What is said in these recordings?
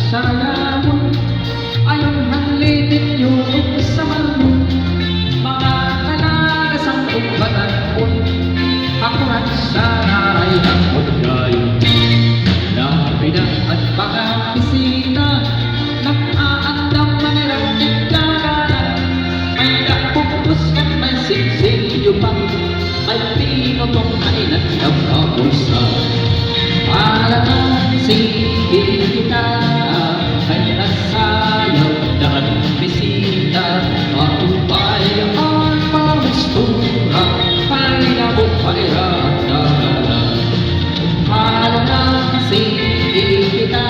Sana mo ay halitin yung sa malun, mga kalagasang umbatan mo. Ako at sana ay takot kayo na pinang at mga bisita, nag-aandam na nilang tigagalan. May nakupus at may sinsilyo pa, may pinotong ay nagkapapusa. Para sige kita ay nasayaw na bisita, maupayan pamustura, ay nabupaira at dagala. Para sige kita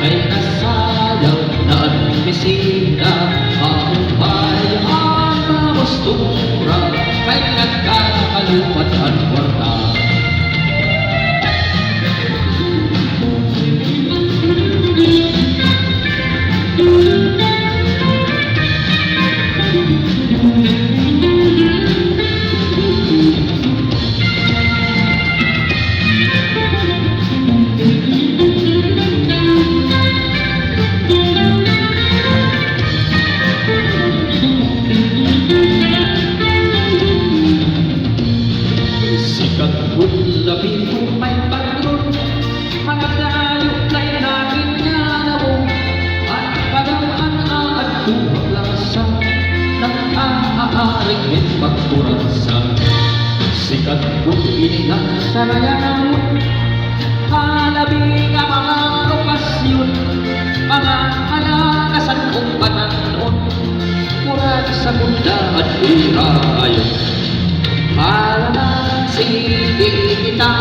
ay nasayaw na bisita, maupayan pamustura, ay nagkakalupat at kwarta. Labi mo may pagdun, mga tayo kay natin nga na mo, at pagamaan at tumaklasa ng aaaring pagkuransa. Sikat ko ininasarayan mo, halabi nga mga okasyon, mga kalakasan kong patanon, murag sa kunda at irayon. Para na sige kita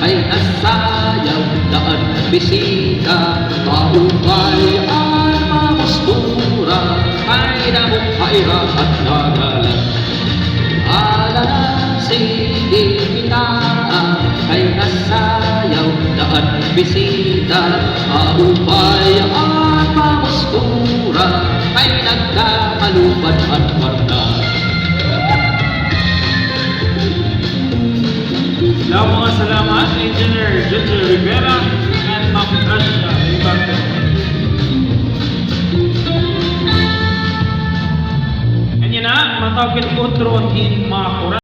ay nasayaw daan bisita, maupay at mamustura, ay nabupaira at nagalan. Para na sige kita ay nasayaw daan bisita, maupay at mamustura, ay nagkakalupad at kwarta. Salamat, Engineer Ginger Rivera and Ma'am Tasha Ribarto. And yun na, matawag ko in Makura.